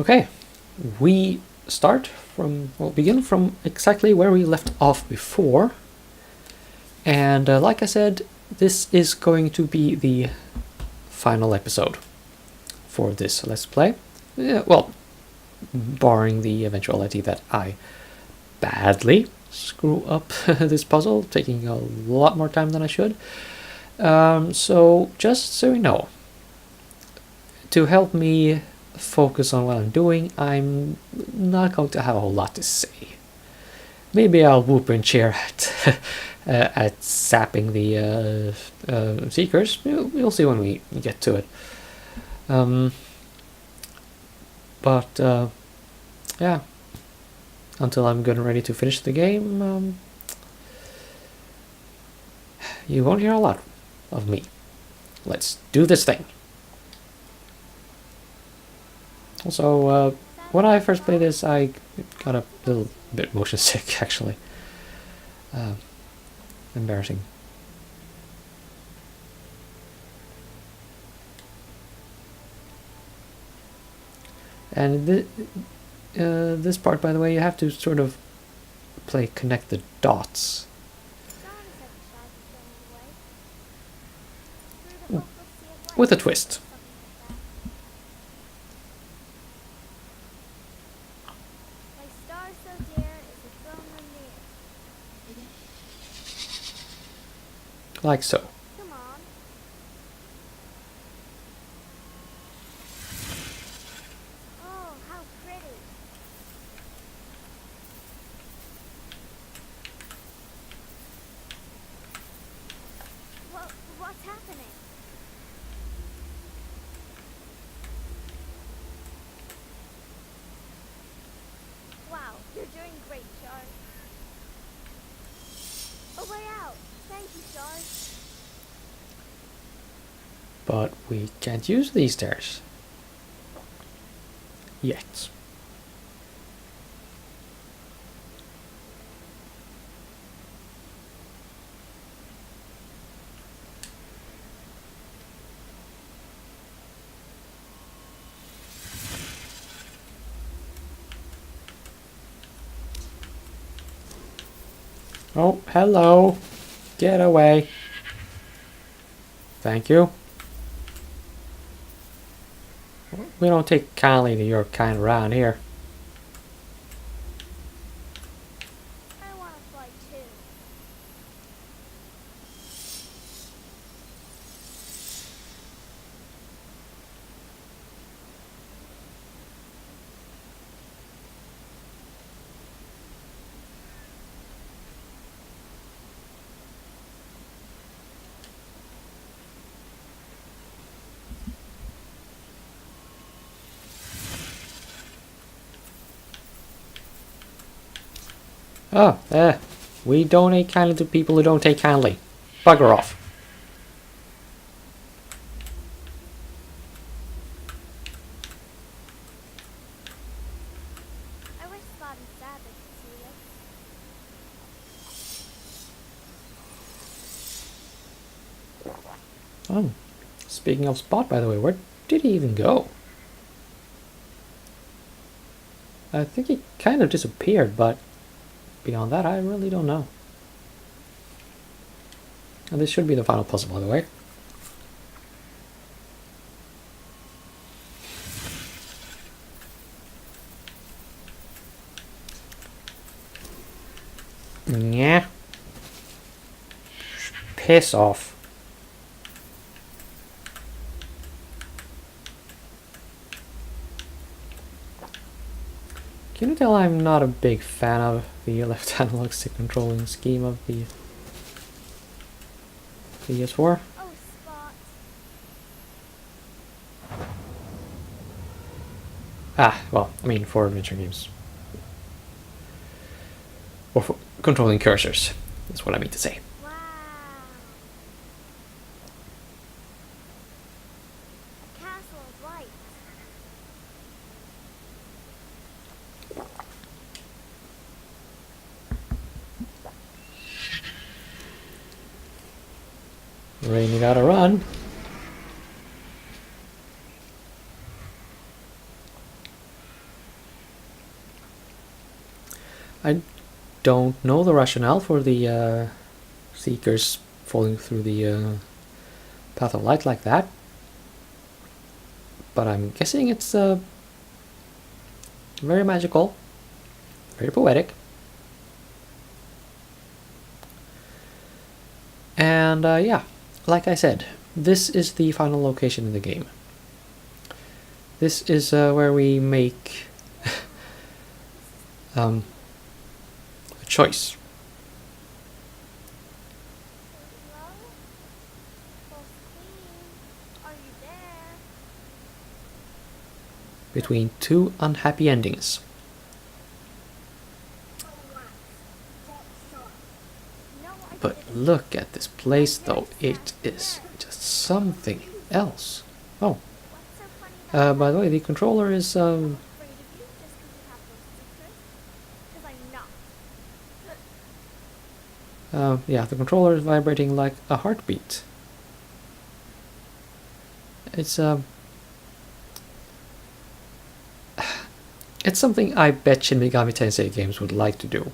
Okay, we begin from exactly where we left off before. And like I said, this is going to be the final episode for this Let's Play. Yeah, well, barring the eventuality that I badly screw up this puzzle, taking a lot more time than I should. So just so you know, to help me focus on what I'm doing, I'm not going to have a whole lot to say. Maybe I'll whoop and cheer at sapping the seekers. We'll see when we get to it. But yeah, until I'm good and ready to finish the game, you won't hear a lot of me. Let's do this thing. Also, when I first played this, I got a little bit motion sick, actually. Embarrassing. And this part, by the way, you have to sort of connect the dots. With a twist. Like so. Come on. Oh, how pretty. What's happening? Wow, you're doing great, Charles. A way out. Thank you, Charles. But we can't use these stairs. Yet. Oh, hello. Get away. Thank you. We don't take kindly to your kind around here. I want to fly too. Oh, we donate kindly to people who don't take kindly. Bugger off. I wish Spot and Sabbath could see us. Oh, speaking of Spot, by the way, where did he even go? I think he kind of disappeared, but beyond that, I really don't know. And this should be the final puzzle, by the way. Yeah. Piss off. Can you tell I'm not a big fan of the left analog stick controlling scheme of the PS4? Oh, Spot. Ah, well, I mean for adventure games. Or for controlling cursors, that's what I mean to say. Wow. Castle of Light. Rain, you gotta run. I don't know the rationale for the seekers falling through the path of light like that, but I'm guessing it's very magical, very poetic. And yeah, like I said, this is the final location in the game. This is where we make a choice. Hello? False Queen, are you there? Between two unhappy endings. No, I But didn't. look at this place though, it is just something else. Oh, What's so funny about by the way, the controller is I'm afraid of you just because you have those secrets? Because I'm not. yeah, the controller is vibrating like a heartbeat. It's it's something I bet Shin Megami Tensei games would like to do.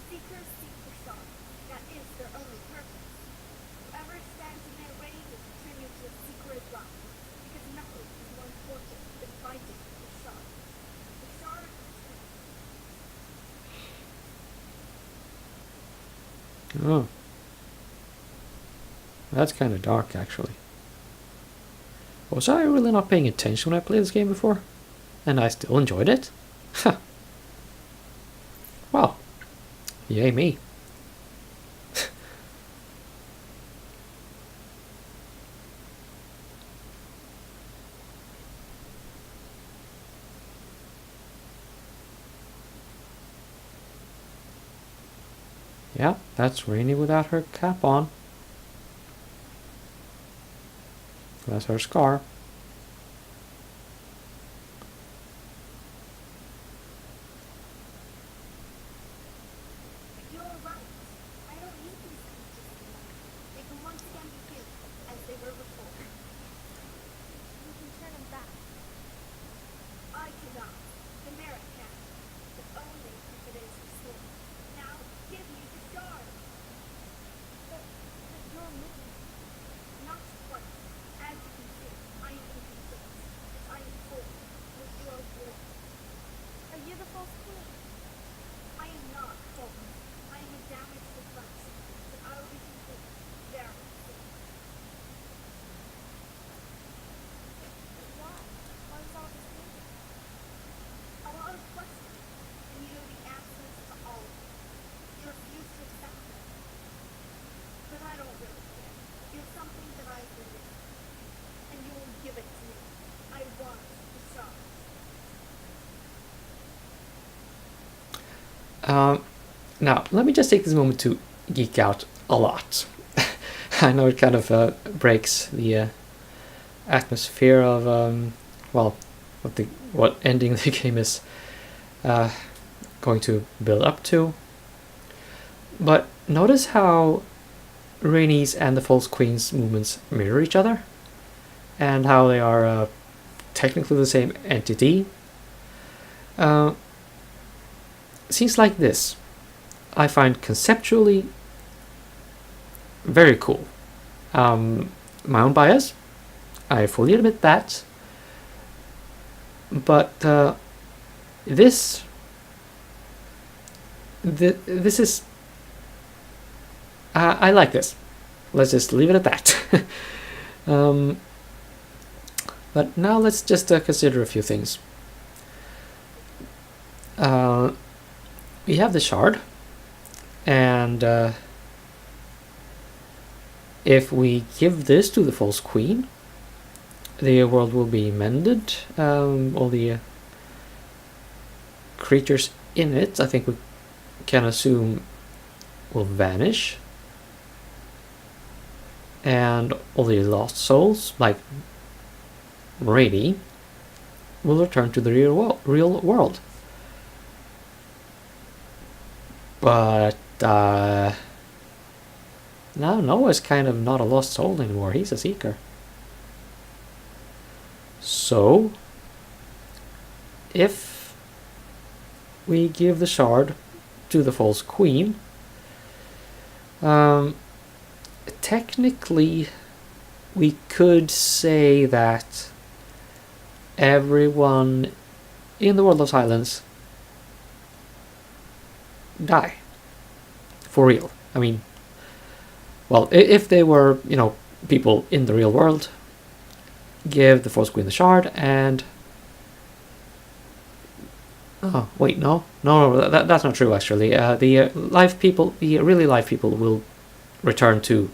Seekers seek the stars. That is their only purpose. Whoever stands in their way will continue to seek as well, because nothing is more important than finding the stars. The stars. Oh, that's kind of dark actually. Was I really not paying attention when I played this game before? And I still enjoyed it? Huh. Well, yay me. Yeah, that's Rainy without her cap on. That's her scar. You're right. I don't need these creatures anymore. They can once again be human, as they were before. You can turn them back. I cannot. The merit can. But only if it is restored. Now, give me the stars. But you're me. Not quite. As you can see, I am incomplete. As I am full with your war. Are you the false queen? I am not full. I am a damaged reflection. But I will be complete very soon. Why? Why is all this needed? A lot of questions, and you know the answers to all of them. You refuse to accept them. But I don't really care. You're something that I believe. And you will give it to me. I want the stars. Now, let me just take this moment to geek out a lot. I know it kind of breaks the atmosphere of well, what ending the game is going to build up to. But notice how Rainy's and the False Queen's movements mirror each other, and how they are technically the same entity. Scenes like this I find conceptually very cool. My own bias, I fully admit that. But this is I like this. Let's just leave it at that. But now let's just consider a few things. We have the shard, and if we give this to the false queen, the world will be mended. All the creatures in it, I think we can assume, will vanish, and all the lost souls, like Rainy, will return to the real world. But now Noah's kind of not a lost soul anymore. He's a seeker. So, if we give the shard to the false queen, technically we could say that everyone in the world of silence die. For real. I mean, well, if they were, people in the real world, give the false queen the shard and... Oh, wait, no, that's not true. Actually, the really live people, will return to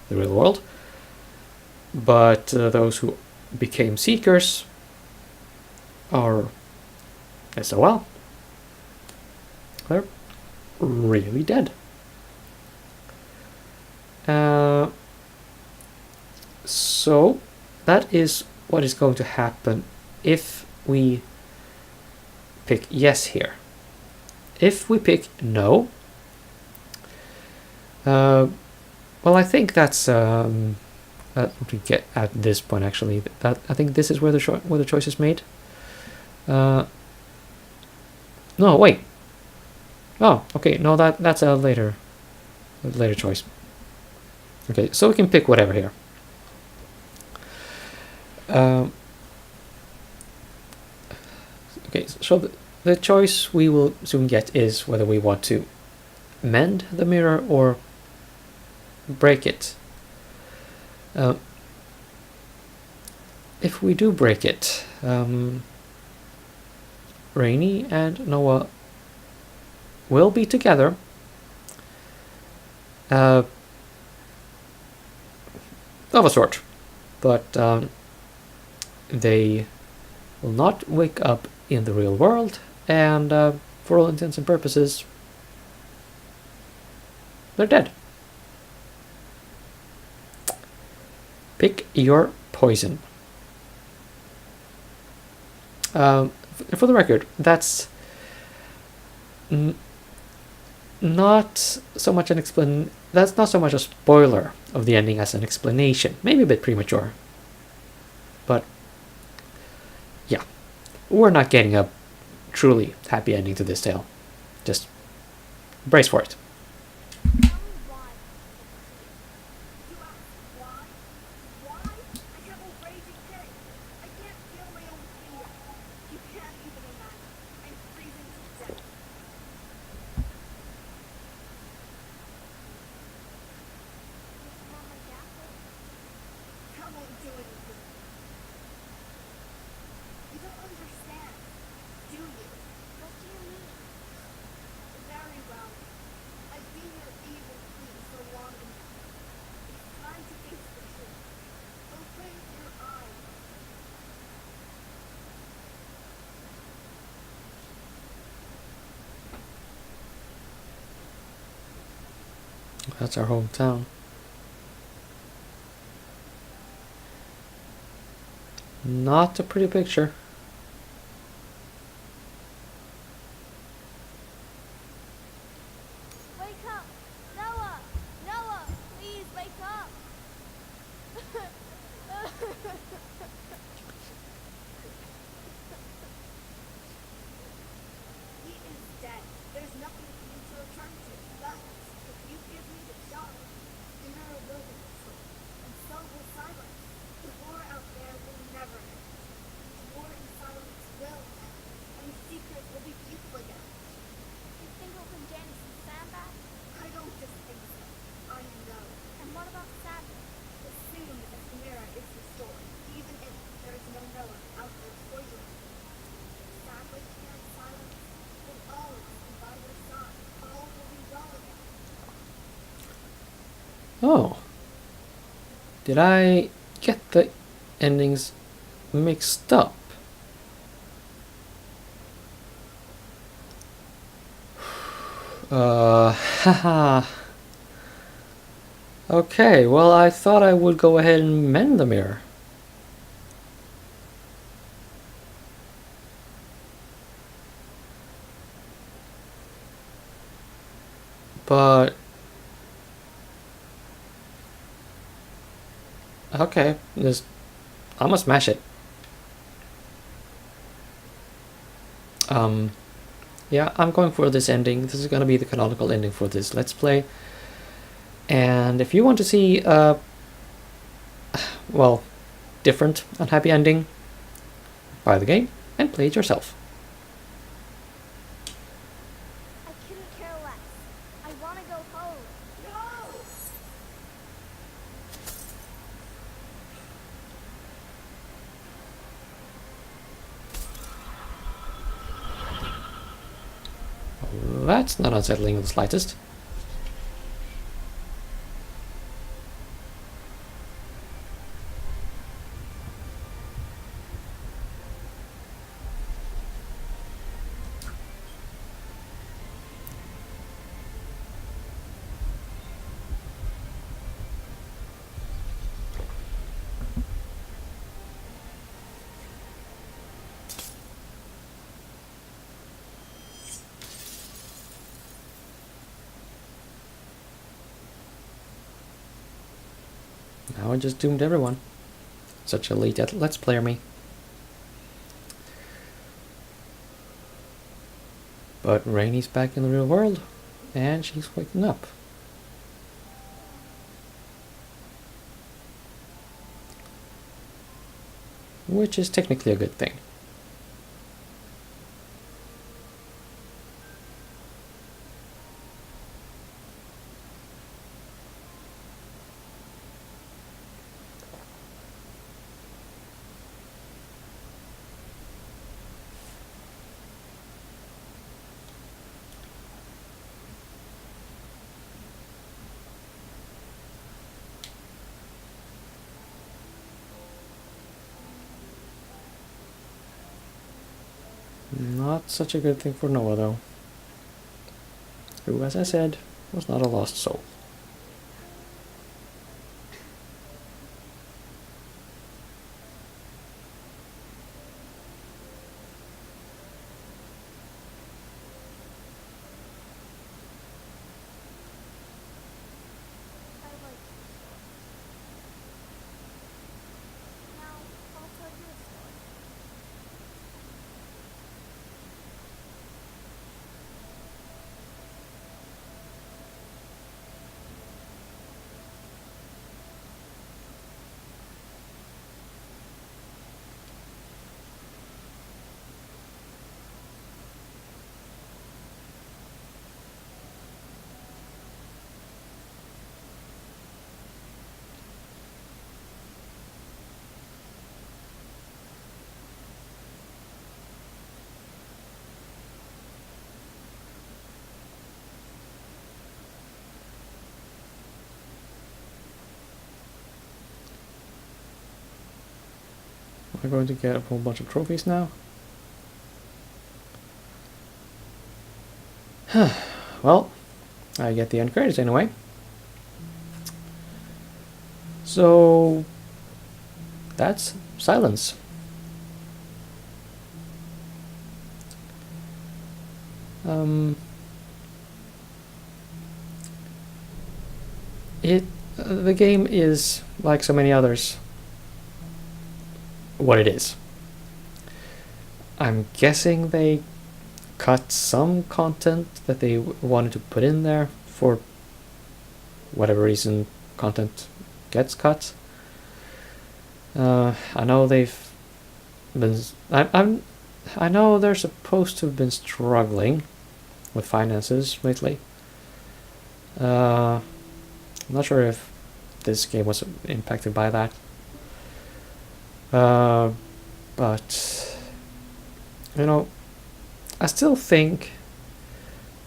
the real world, but those who became seekers are SOL. They're really dead. So that is what is going to happen if we pick yes here. If we pick no, well, I think that's we get at this point. Actually, that I think this is where the choice is made. No, wait. Oh, okay. No, that's a later choice. Okay, so we can pick whatever here. Okay, so the choice we will soon get is whether we want to mend the mirror or break it. If we do break it, Rainy and Noah will be together. Of a sort, but they will not wake up in the real world, and for all intents and purposes, they're dead. Pick your poison. For the record, that's not so much that's not so much a spoiler of the ending as an explanation. Maybe a bit premature, but yeah, we're not getting a truly happy ending to this tale. Just brace for it. Tell me why. You ask why? Why? I have a raging headache. I can't feel my own finger. You can't even imagine. I'm freezing to death. What's wrong with the apple? That won't do anything. You don't understand, do you? What do you mean? Very well. I've been your evil queen for long enough. It's time to face the truth. Open your eyes. That's our hometown. Not a pretty picture. Wake up! Noah! Noah! Please wake up! He is dead. There's nothing for you to return to. But if you give me the shot, the mirror will be destroyed. And so will silence. The war out there will never end. The war in silence will end. And the secret will be beautiful again. You think it'll bring Janice and Sam back? I don't just think so. I know. And what about Sadly? As soon as the mirror is restored, even if there is no Noah out there poisoning you, sadly here in silence will always be by your side. All will be well again. Oh. Did I get the endings mixed up? Haha. Okay, well, I thought I would go ahead and mend the mirror. But... okay, I'm gonna smash it. Yeah, I'm going for this ending. This is going to be the canonical ending for this Let's Play. And if you want to see well, different unhappy ending, buy the game and play it yourself. I couldn't care less. I want to go home. No! That's not unsettling in the slightest. Now I just doomed everyone. Such a late Let's Player me. But Rainy's back in the real world, and she's waking up. Which is technically a good thing. Not such a good thing for Noah, though. Who, as I said, was not a lost soul. I like your story. Now, I'll tell you a story. Am I going to get a whole bunch of trophies now? Well, I get the end credits anyway. So that's Silence. The game is, like so many others, what it is. I'm guessing they cut some content that they wanted to put in there for whatever reason content gets cut. I know they've been. I know they're supposed to have been struggling with finances lately. I'm not sure if this game was impacted by that. But you know, I still think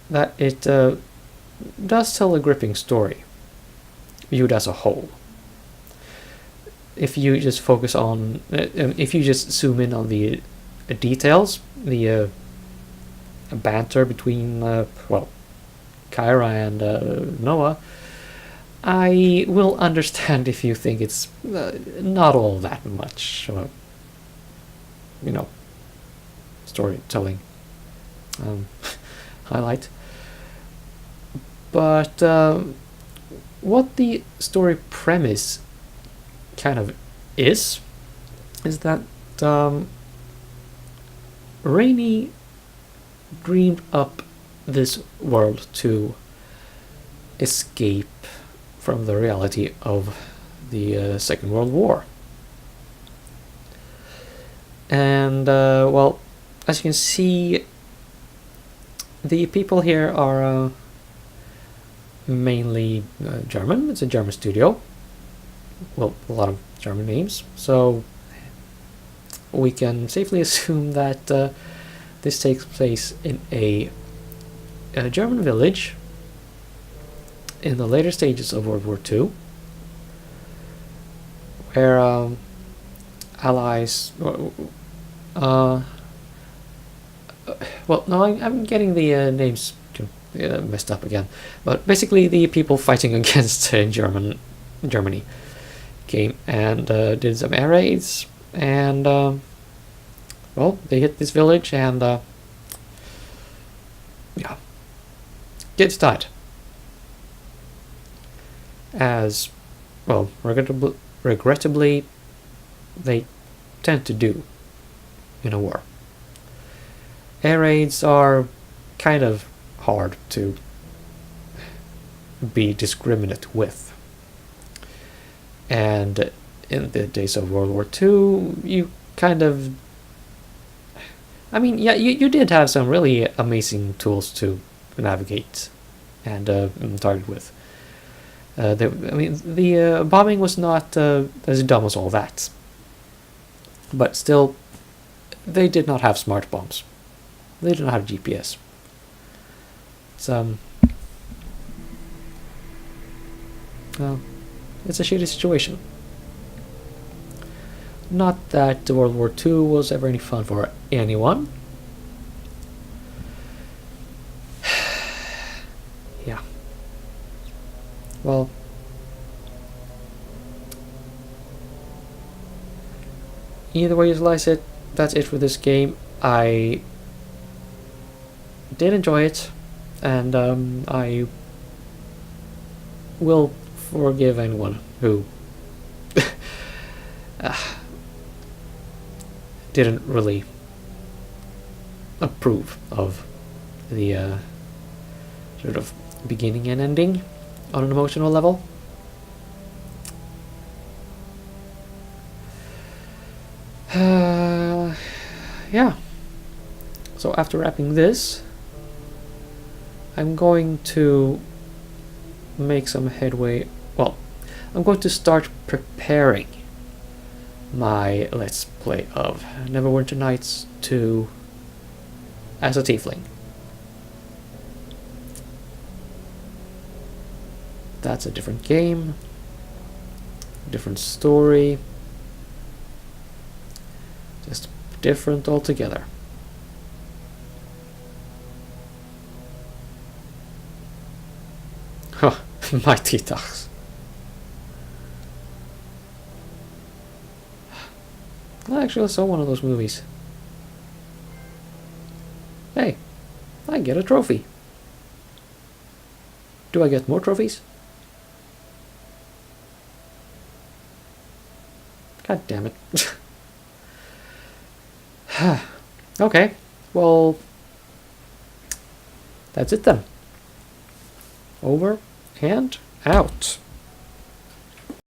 that it does tell a gripping story, viewed as a whole. If you just focus on, if you just zoom in on the details, the banter between, well, Kyra and Noah, I will understand if you think it's not all that much, you know, storytelling highlight. But what the story premise kind of is that Rainy dreamed up this world to escape from the reality of the Second World War. And well, as you can see, the people here are mainly German. It's a German studio. Well, a lot of German names, so we can safely assume that this takes place in a German village in the later stages of World War II, where Allies. Well, no, I'm getting the names messed up again. But basically, the people fighting against Germany came and did some air raids, and well, they hit this village, and yeah, kids died. As well, regrettably, they tend to do in a war. Air raids are kind of hard to be discriminate with. And in the days of World War II, you kind of... I mean, yeah, you did have some really amazing tools to navigate and target with. The bombing was not as dumb as all that. But still, they did not have smart bombs. They did not have GPS. It's it's a shitty situation. Not that World War II was ever any fun for anyone. Yeah. Well, either way you slice it, that's it for this game. I did enjoy it, and I will forgive anyone who didn't really approve of the sort of beginning and ending on an emotional level. Yeah. So after wrapping this, I'm going to make some headway. Well, I'm going to start preparing my Let's Play of Neverwinter Nights 2 as a tiefling. That's a different game, different story, just different altogether. Huh, Mighty Ducks. I actually saw one of those movies. Hey, I get a trophy. Do I get more trophies? God damn it. Okay, well, that's it then. Over and out.